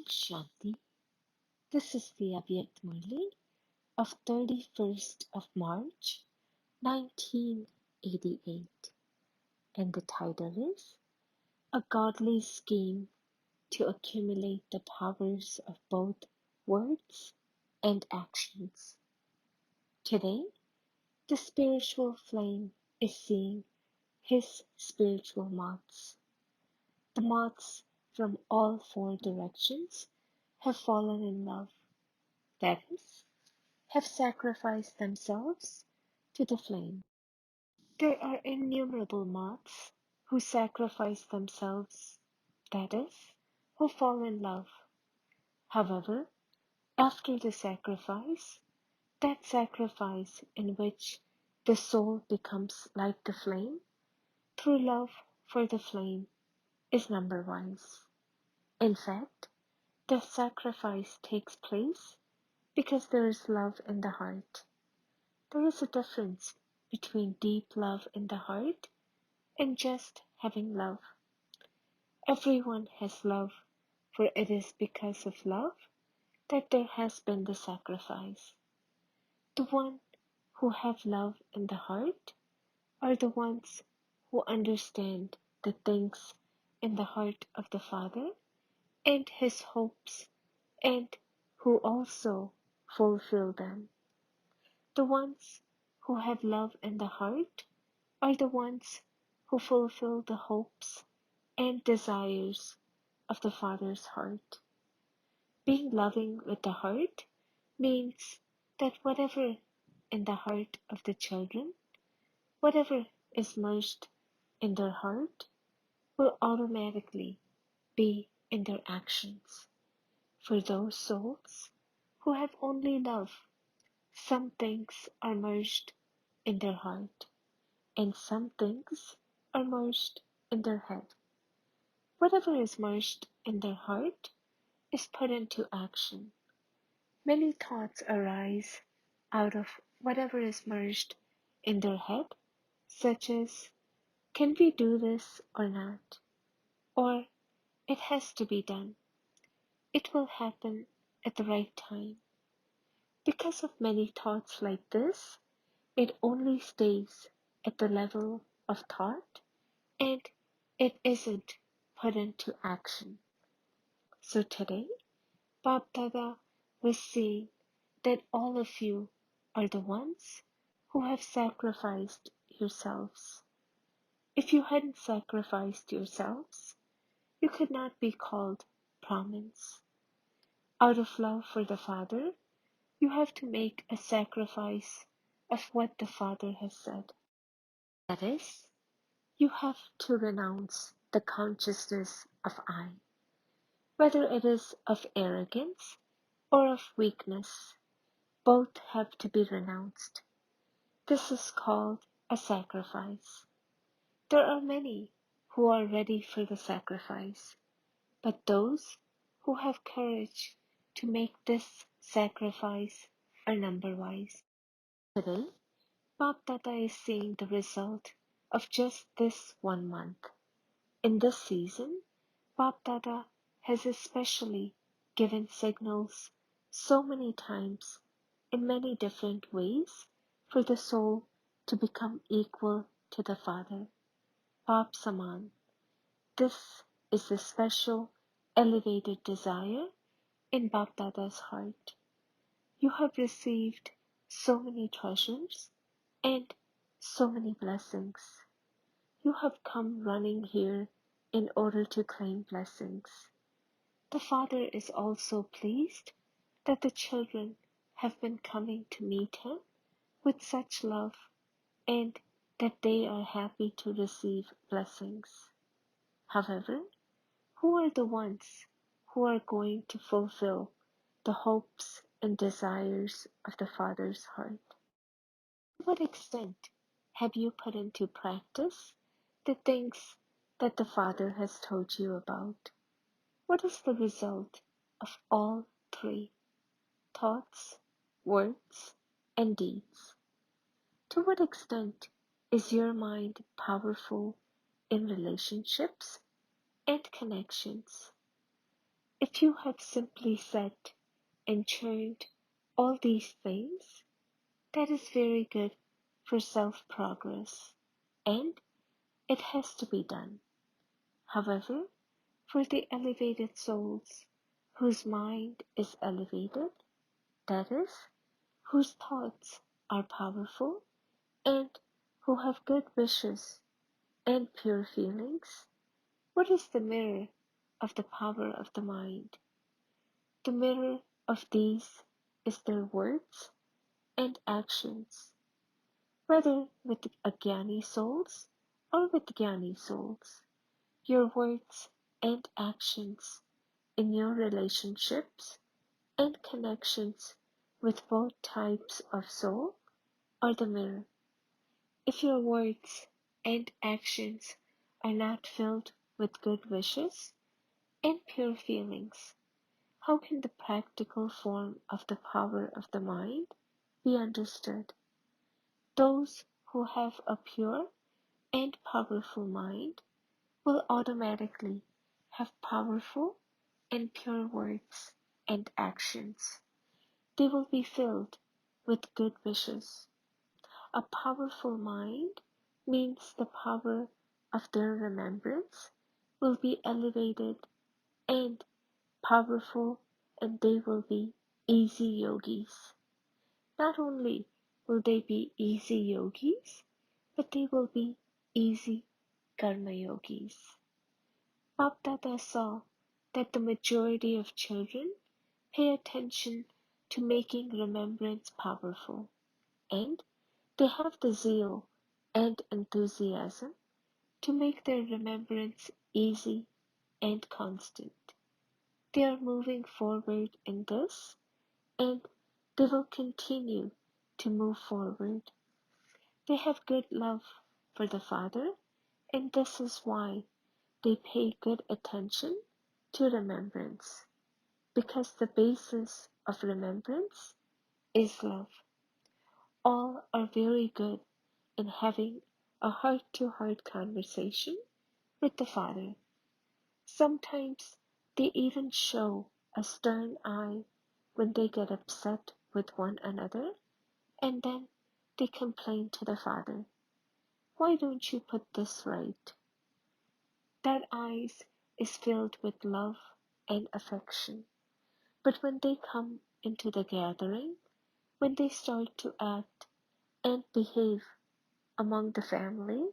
Shanti. This is the Avyakt Murli of 31st of March 1988, and the title is A Godly Scheme to Accumulate the Powers of Both Words and Actions. Today, the spiritual flame is seeing his spiritual moths. The moths from all four directions have fallen in love. That is, have sacrificed themselves to the flame. There are innumerable moths who sacrifice themselves, that is, who fall in love. However, after the sacrifice, that sacrifice in which the soul becomes like the flame, through love for the flame, is number-wise. In fact, the sacrifice takes place because there is love in the heart. There is a difference between deep love in the heart and just having love. Everyone has love, for it is because of love that there has been the sacrifice. The ones who have love in the heart are the ones who understand the things in the heart of the Father and His hopes, and who also fulfill them. The ones who have love in the heart are the ones who fulfill the hopes and desires of the Father's heart. Being loving with the heart means that whatever in the heart of the children, whatever is merged in their heart, will automatically be in their actions. For those souls who have only love, some things are merged in their heart, and some things are merged in their head. Whatever is merged in their heart is put into action. Many thoughts arise out of whatever is merged in their head, such as, can we do this or not? Or, it has to be done. It will happen at the right time. Because of many thoughts like this, it only stays at the level of thought, and it isn't put into action. So today, Bab Dada was saying that all of you are the ones who have sacrificed yourselves. If you hadn't sacrificed yourselves, you could not be called Brahmins. Out of love for the Father, you have to make a sacrifice of what the Father has said. That is, you have to renounce the consciousness of I, whether it is of arrogance or of weakness. Both have to be renounced. This is called a sacrifice. There are many who are ready for the sacrifice, but those who have courage to make this sacrifice are number-wise. Today, Bab Dada is seeing the result of just this 1 month. In this season, Bab Dada has especially given signals so many times in many different ways for the soul to become equal to the Father. Bab Saman. This is the special, elevated desire in Bab Dada's heart. You have received so many treasures and so many blessings. You have come running here in order to claim blessings. The Father is also pleased that the children have been coming to meet Him with such love, and that they are happy to receive blessings. However, who are the ones who are going to fulfill the hopes and desires of the Father's heart? To what extent have you put into practice the things that the Father has told you about? What is the result of all three: thoughts, words, and deeds? To what extent is your mind powerful in relationships and connections? If you have simply said and churned all these things, that is very good for self-progress, and it has to be done. However, for the elevated souls whose mind is elevated, that is, whose thoughts are powerful, and who have good wishes and pure feelings, what is the mirror of the power of the mind? The mirror of these is their words and actions, whether with Agyani souls or with Jnani souls. Your words and actions in your relationships and connections with both types of soul are the mirror. If your words and actions are not filled with good wishes and pure feelings, how can the practical form of the power of the mind be understood? Those who have a pure and powerful mind will automatically have powerful and pure words and actions. They will be filled with good wishes. A powerful mind means the power of their remembrance will be elevated and powerful, and they will be easy yogis. Not only will they be easy yogis, but they will be easy karma yogis. Bapdada saw that the majority of children pay attention to making remembrance powerful, and they have the zeal and enthusiasm to make their remembrance easy and constant. They are moving forward in this, and they will continue to move forward. They have good love for the Father, and this is why they pay good attention to remembrance, because the basis of remembrance is love. All are very good in having a heart-to-heart conversation with the Father. Sometimes they even show a stern eye when they get upset with one another, and then they complain to the Father, "Why don't you put this right?" That eyes is filled with love and affection. But when they come into the gathering, when they start to act and behave among the family,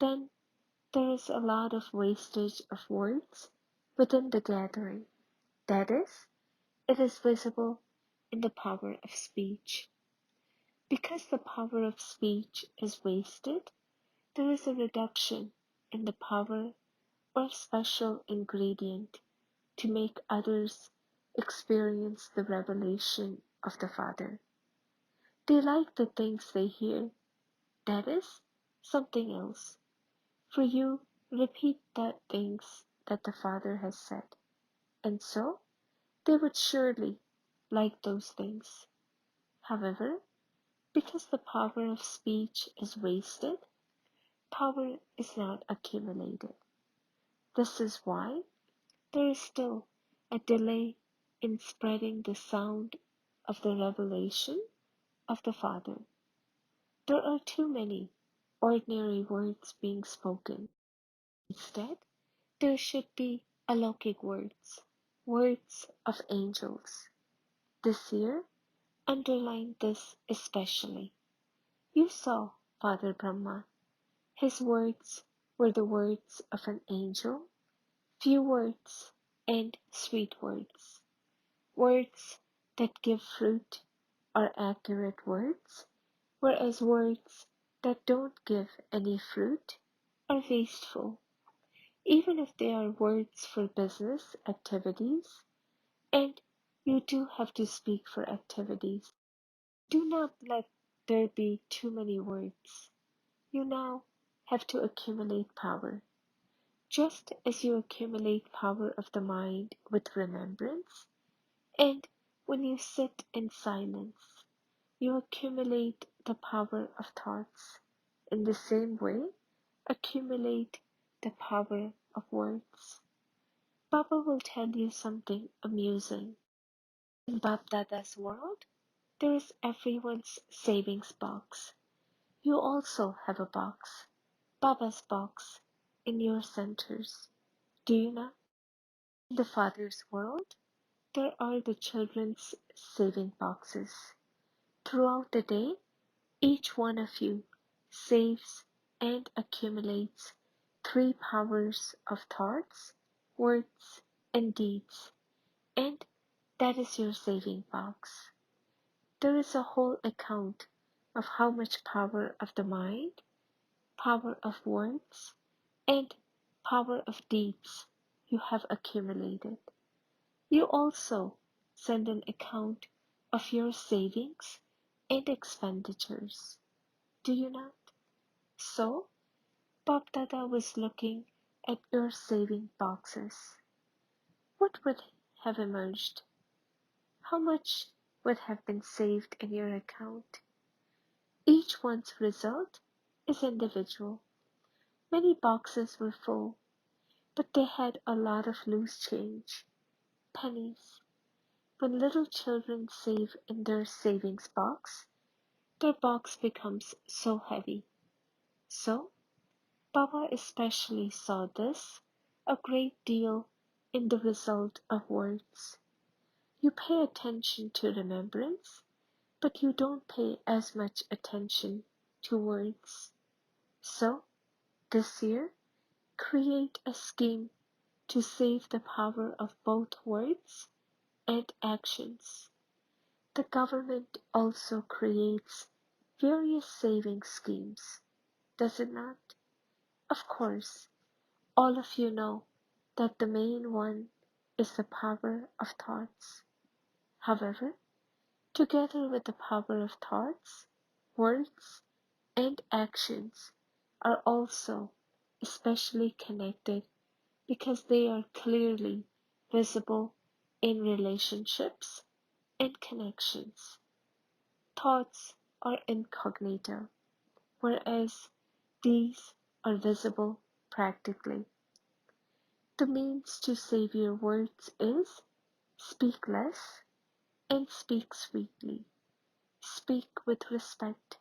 then there is a lot of wastage of words within the gathering. That is, it is visible in the power of speech. Because the power of speech is wasted, there is a reduction in the power or special ingredient to make others experience the revelation of the Father. They like the things they hear, that is, something else. For you, repeat the things that the Father has said, and so they would surely like those things. However, because the power of speech is wasted, power is not accumulated. This is why there is still a delay in spreading the sound of the revelation of the Father. There are too many ordinary words being spoken. Instead, there should be alaukic words, words of angels. This year, underline this especially. You saw Father Brahma. His words were the words of an angel, few words and sweet words. Words that give fruit are accurate words, whereas words that don't give any fruit are wasteful. Even if they are words for business activities, and you do have to speak for activities, do not let there be too many words. You now have to accumulate power. Just as you accumulate power of the mind with remembrance, and when you sit in silence, you accumulate the power of thoughts. In the same way, accumulate the power of words. Papa will tell you something amusing. In Bab Dada's world, there is everyone's savings box. You also have a box, Baba's box, in your centers. Do you not? In the Father's world, there are the children's saving boxes. Throughout the day, each one of you saves and accumulates three powers of thoughts, words, and deeds, and that is your saving box. There is a whole account of how much power of the mind, power of words, and power of deeds you have accumulated. You also send an account of your savings and expenditures. Do you not? So, Bob Dada was looking at your saving boxes. What would have emerged? How much would have been saved in your account? Each one's result is individual. Many boxes were full, but they had a lot of loose change, pennies. When little children save in their savings box, their box becomes so heavy. So, Baba especially saw this a great deal in the result of words. You pay attention to remembrance, but you don't pay as much attention to words. So, this year, create a scheme to save the power of both words and actions. The government also creates various saving schemes, does it not? Of course, all of you know that the main one is the power of thoughts. However, together with the power of thoughts, words, and actions are also especially connected because they are clearly visible in relationships and connections. Thoughts are incognito, whereas these are visible practically. The means to save your words is speak less and speak sweetly. Speak with respect.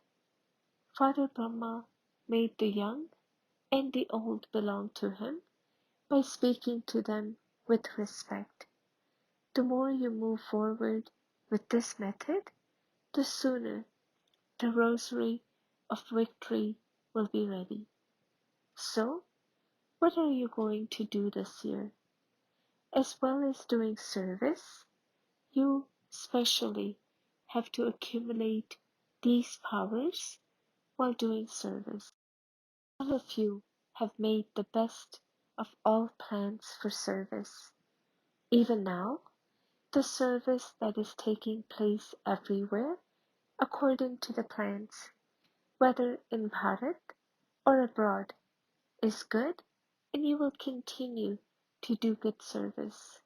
Father Brahma made the young and the old belong to him by speaking to them with respect. The more you move forward with this method, the sooner the rosary of victory will be ready. So, what are you going to do this year? As well as doing service, you specially have to accumulate these powers while doing service. All of you have made the best of all plans for service. Even now, the service that is taking place everywhere according to the plans, whether in Bharat or abroad, is good, and you will continue to do good service.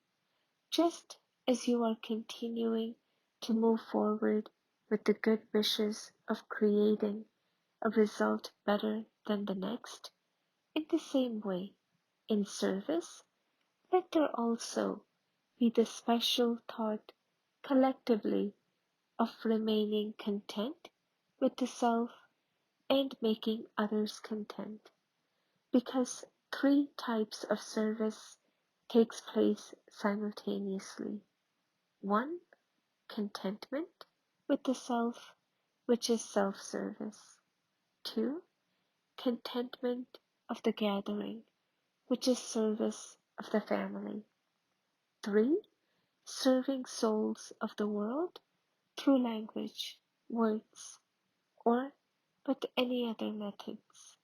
Just as you are continuing to move forward with the good wishes of creating a result better than the next, in the same way, in service, let there also be the special thought collectively of remaining content with the self and making others content, because three types of service takes place simultaneously. One, contentment with the self, which is self-service. Two, contentment of the gathering, which is service of the family. Three, serving souls of the world through language, words, or with any other methods.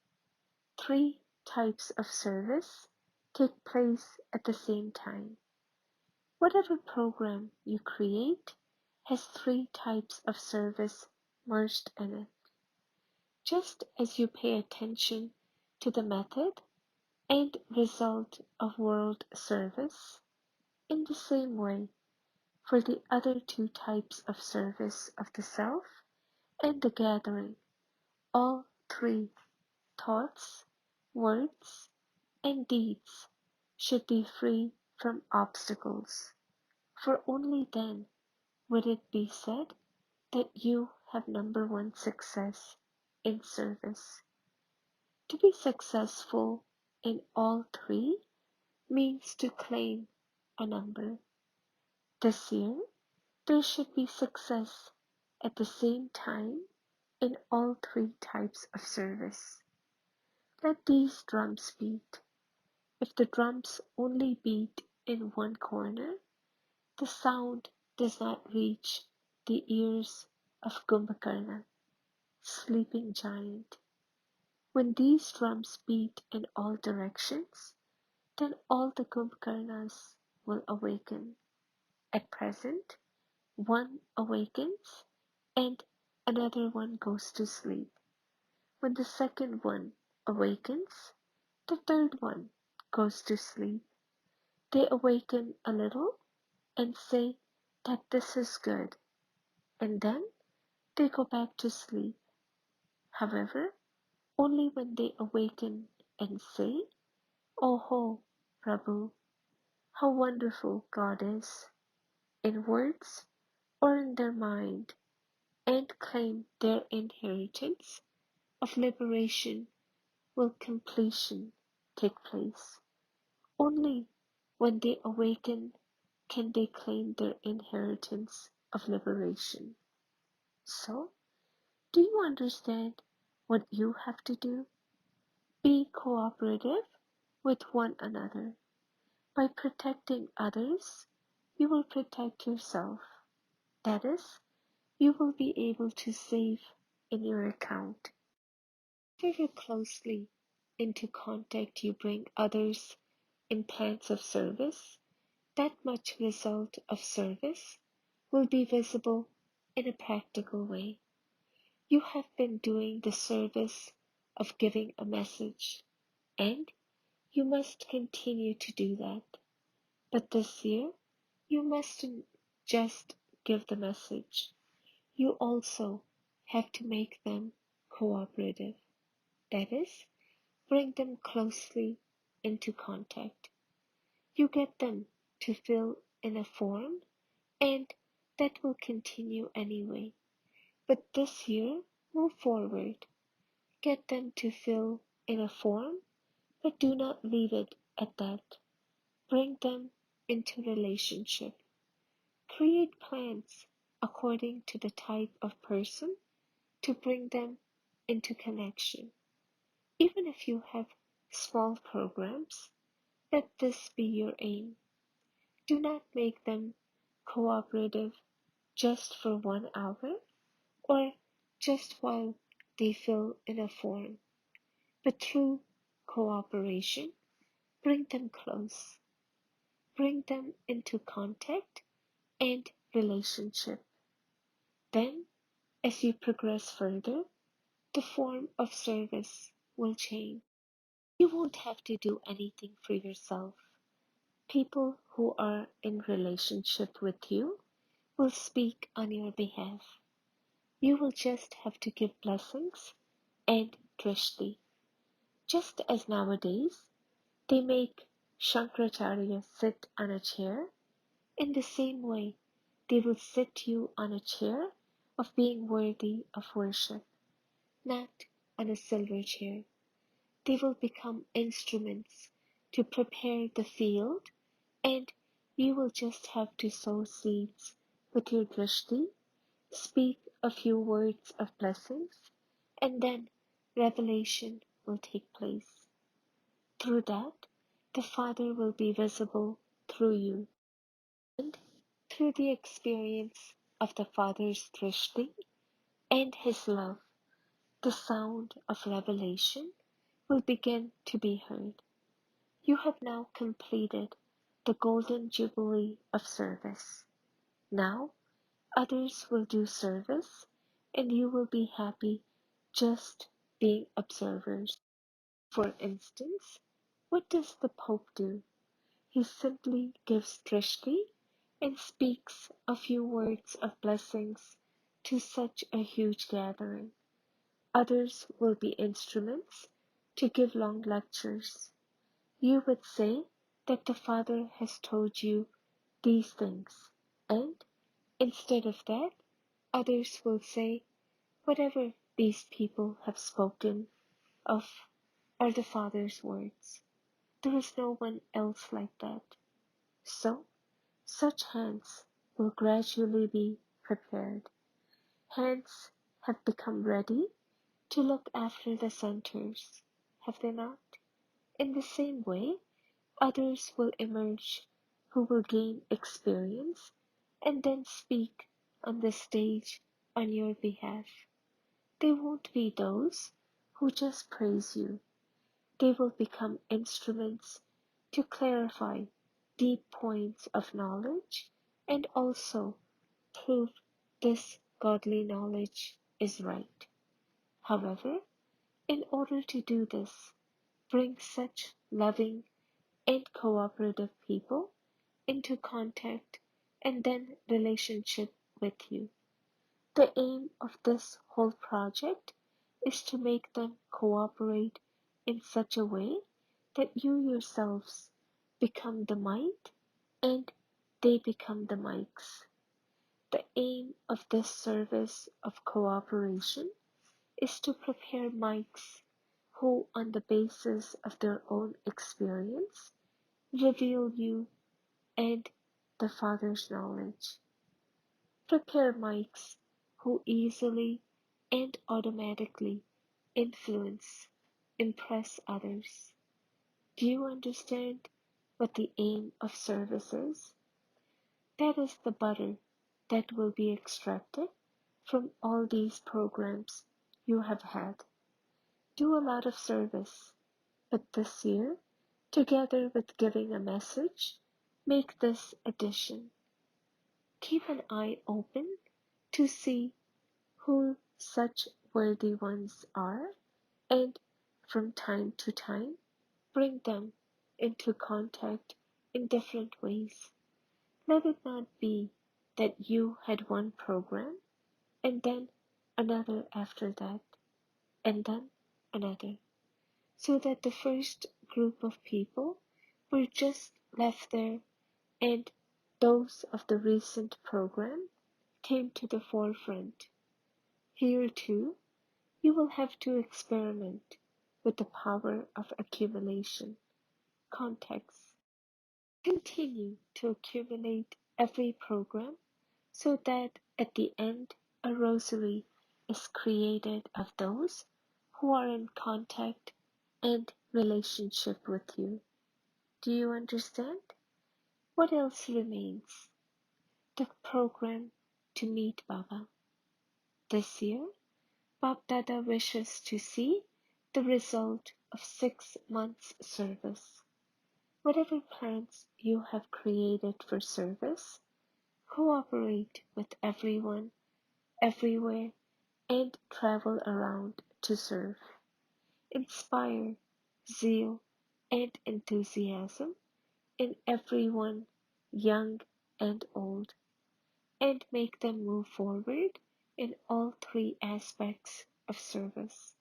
Three types of service take place at the same time. Whatever program you create has three types of service merged in it. Just as you pay attention to the method and result of world service, in the same way, for the other two types of service of the self and the gathering, all three thoughts, words, and deeds should be free from obstacles, for only then would it be said that you have number one success in service. To be successful in all three means to claim a number. This year, there should be success at the same time in all three types of service. Let these drums beat. If the drums only beat in one corner, the sound does not reach the ears of Kumbhakarna, sleeping giant. When these drums beat in all directions, then all the Kumbhakarnas will awaken. At present, one awakens and another one goes to sleep. When the second one awakens, the third one goes to sleep. They awaken a little and say that this is good, and then they go back to sleep. However, only when they awaken and say, "Oh ho, Prabhu, how wonderful God is," in words or in their mind, and claim their inheritance of liberation, will completion take place. Only when they awaken can they claim their inheritance of liberation. So, do you understand what you have to do? Be cooperative with one another. By protecting others, you will protect yourself. That is, you will be able to save in your account. The further closely into contact you bring others in plans of service, that much result of service will be visible in a practical way. You have been doing the service of giving a message, and you must continue to do that. But this year, you mustn't just give the message. You also have to make them cooperative. That is, bring them closely into contact. You get them to fill in a form, and that will continue anyway. But this year, move forward. Get them to fill in a form, but do not leave it at that. Bring them into relationship. Create plans according to the type of person to bring them into connection. Even if you have small programs, let this be your aim. Do not make them cooperative just for 1 hour or just while they fill in a form, but through cooperation, bring them close, bring them into contact and relationship. Then, as you progress further, the form of service will change. You won't have to do anything for yourself. People who are in relationship with you will speak on your behalf. You will just have to give blessings and drishti. Just as nowadays they make Shankaracharya sit on a chair, in the same way they will sit you on a chair of being worthy of worship, not on a silver chair. They will become instruments to prepare the field, and you will just have to sow seeds with your drishti, speak a few words of blessings, and then revelation will take place. Through that, the Father will be visible through you, and through the experience of the Father's drishti and His love, the sound of revelation will begin to be heard. You have now completed the golden jubilee of service. Now, others will do service, and you will be happy just being observers. For instance, what does the Pope do? He simply gives drishti and speaks a few words of blessings to such a huge gathering. Others will be instruments to give long lectures. You would say that the Father has told you these things, and instead of that, others will say, whatever these people have spoken of are the Father's words. There is no one else like that. So, such hands will gradually be prepared. Hands have become ready to look after the centers, have they not? In the same way, others will emerge who will gain experience and then speak on the stage on your behalf. They won't be those who just praise you. They will become instruments to clarify deep points of knowledge and also prove this godly knowledge is right. However, in order to do this, bring such loving and cooperative people into contact and then relationship with you. The aim of this whole project is to make them cooperate in such a way that you yourselves become the mind and they become the mics. The aim of this service of cooperation is to prepare mics who, on the basis of their own experience, reveal you and the Father's knowledge. Prepare mics who easily and automatically influence, impress others. Do you understand what the aim of service is? That is the butter that will be extracted from all these programs you have had. Do a lot of service, but this year, together with giving a message, make this addition. Keep an eye open to see who such worthy ones are, and from time to time, bring them into contact in different ways. Let it not be that you had one program, and then another after that, and then another, so that the first group of people were just left there, and those of the recent program came to the forefront. Here, too, you will have to experiment with the power of accumulation, context. Continue to accumulate every program so that at the end a rosary is created of those who are in contact and relationship with you. Do you understand? What else remains? The program to meet Baba. This year, Bab Dada wishes to see the result of 6 months service. Whatever plans you have created for service, cooperate with everyone, everywhere, and travel around to serve. Inspire zeal and enthusiasm in everyone, young and old, and make them move forward in all three aspects of service.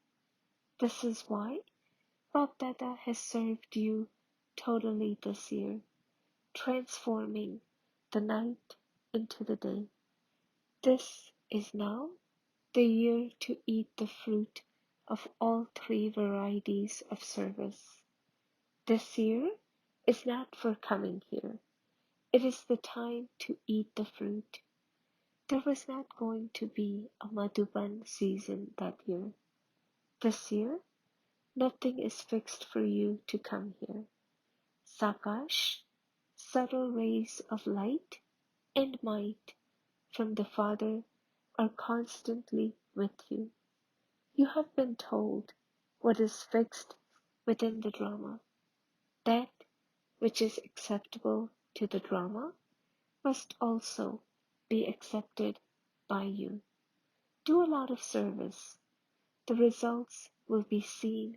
This is why Bab Dada has served you totally this year, transforming the night into the day. This is now the year to eat the fruit of all three varieties of service. This year is not for coming here. It is the time to eat the fruit. There was not going to be a Madhuban season that year. This year, nothing is fixed for you to come here. Sakash, subtle rays of light and might from the Father are constantly with you. You have been told what is fixed within the drama. That which is acceptable to the drama must also be accepted by you. Do a lot of service. The results will be seen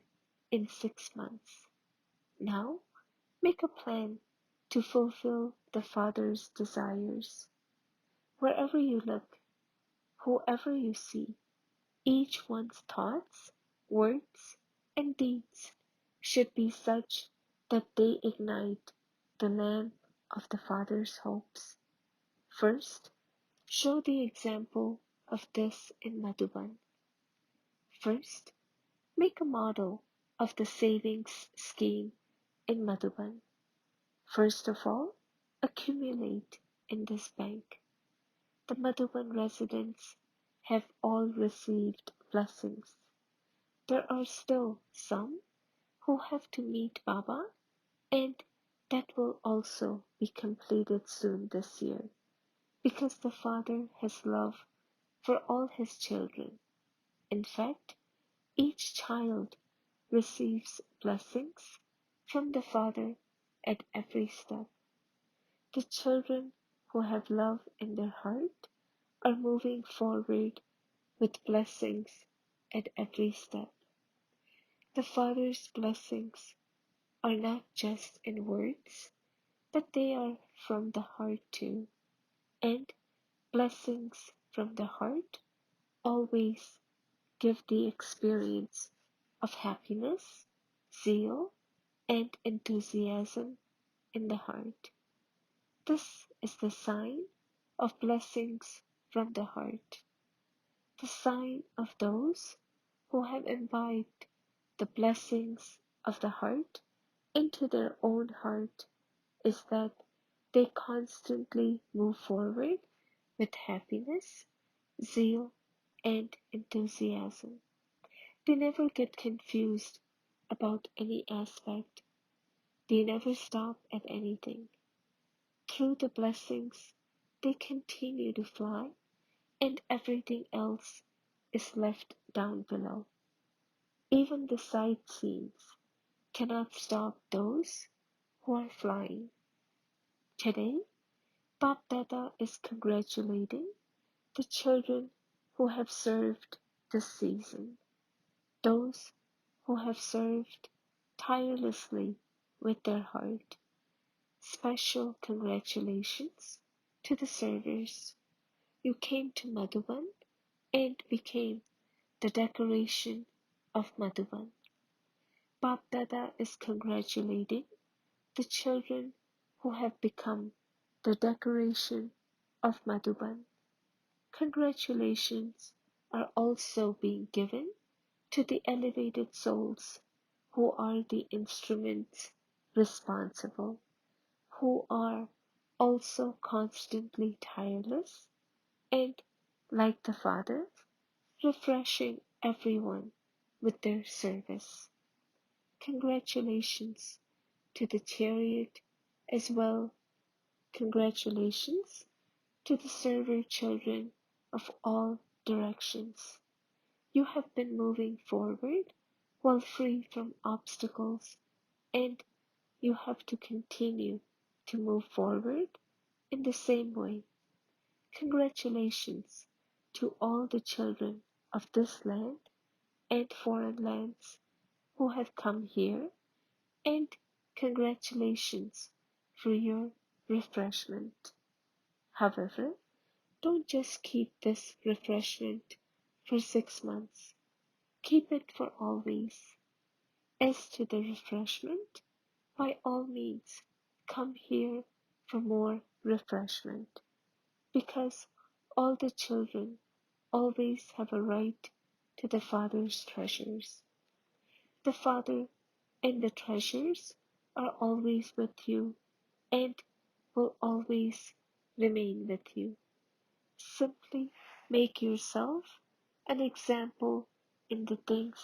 in 6 months. Now, make a plan to fulfill the Father's desires. Wherever you look, whoever you see, each one's thoughts, words, and deeds should be such that they ignite the lamp of the Father's hopes. First, show the example of this in Madhuban. First, make a model of the savings scheme in Madhuban. First of all, accumulate in this bank. The Madhuban residents have all received blessings. There are still some who have to meet Baba, and that will also be completed soon this year, because the Father has love for all his children. In fact, each child receives blessings from the Father at every step. The children who have love in their heart are moving forward with blessings at every step. The Father's blessings are not just in words, but they are from the heart too. And blessings from the heart always give the experience of happiness, zeal, and enthusiasm in the heart. This is the sign of blessings from the heart. The sign of those who have imbibed the blessings of the heart into their own heart is that they constantly move forward with happiness, zeal, and enthusiasm. They never get confused about any aspect. They never stop at anything. Through the blessings, they continue to fly, and everything else is left down below. Even the sightseers cannot stop those who are flying. Today, Bap Dada is congratulating the children who have served this season, those who have served tirelessly with their heart. Special congratulations to the servers. You came to Madhuban and became the decoration of Madhuban. Bap Dada is congratulating the children who have become the decoration of Madhuban. Congratulations are also being given to the elevated souls who are the instruments responsible, who are also constantly tireless and, like the Father, refreshing everyone with their service. Congratulations to the chariot as well. Congratulations to the server children of all directions. You have been moving forward while free from obstacles, and you have to continue to move forward in the same way. Congratulations to all the children of this land and foreign lands who have come here, and congratulations for your refreshment. However, don't just keep this refreshment for 6 months. Keep it for always. As to the refreshment, by all means, come here for more refreshment, because all the children always have a right to the Father's treasures. The Father and the treasures are always with you and will always remain with you. Simply make yourself an example in the things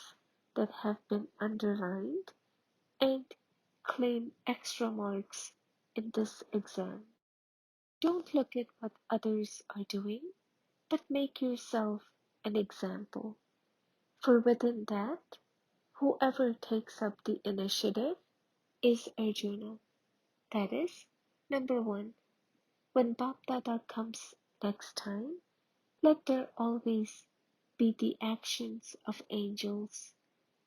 that have been underlined and claim extra marks in this exam. Don't look at what others are doing, but make yourself an example. For within that, whoever takes up the initiative is Arjuna. That is, number one, when Bap Dada comes next time, let there always be the actions of angels,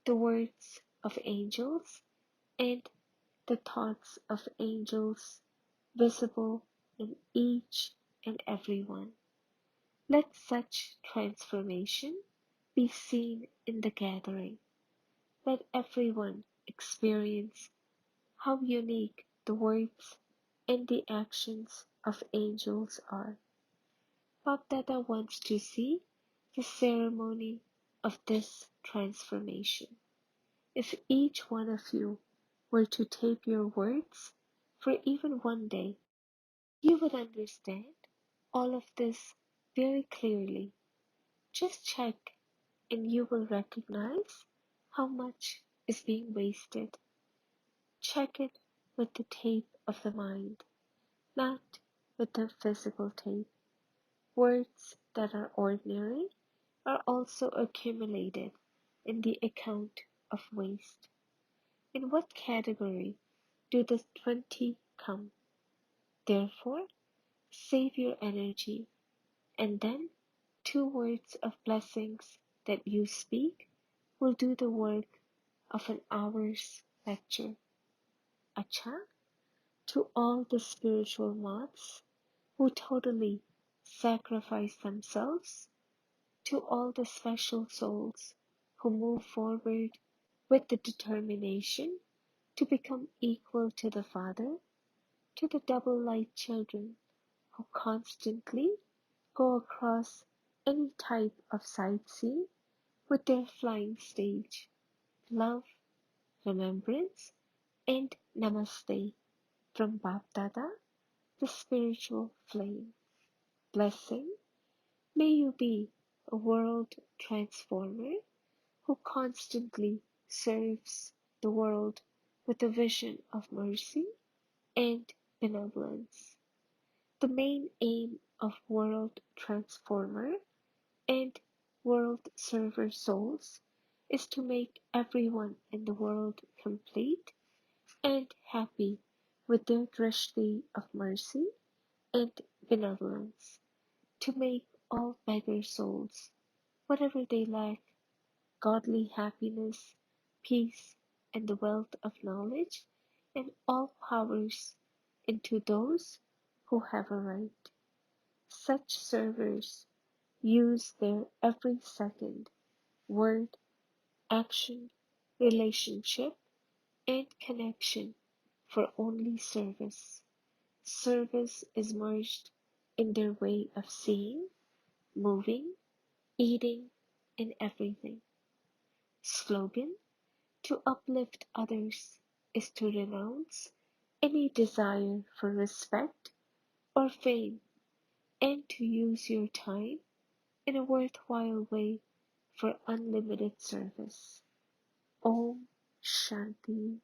the words of angels, and the thoughts of angels visible in each and every one. Let such transformation be seen in the gathering. Let everyone experience how unique the words and the actions of angels are. Baptata wants to see the ceremony of this transformation. If each one of you were to take your words for even one day, you would understand all of this very clearly. Just check and you will recognize how much is being wasted. Check it with the tape of the mind, not with the physical tape. Words that are ordinary are also accumulated in the account of waste. In what category do the 20 come? Therefore, save your energy, and then 2 words of blessings that you speak will do the work of an hour's lecture. Acha, to all the spiritual moths who totally sacrifice themselves, to all the special souls who move forward with the determination to become equal to the Father, to the double light children who constantly go across any type of sightseeing with their flying stage, love, remembrance, and namaste from Bapdada, the spiritual flame. Blessing, may you be a world transformer who constantly serves the world with a vision of mercy and benevolence. The main aim of World Transformer and World Server Souls is to make everyone in the world complete and happy with their drishti of mercy and benevolence, to make all beggar souls, whatever they lack, godly happiness, peace, and the wealth of knowledge, and all powers into those who have a right. Such servers use their every second, word, action, relationship, and connection for only service. Service is merged in their way of seeing, moving, eating, and everything. Slogan: to uplift others is to renounce any desire for respect or fame and to use your time in a worthwhile way for unlimited service. Om Shanti.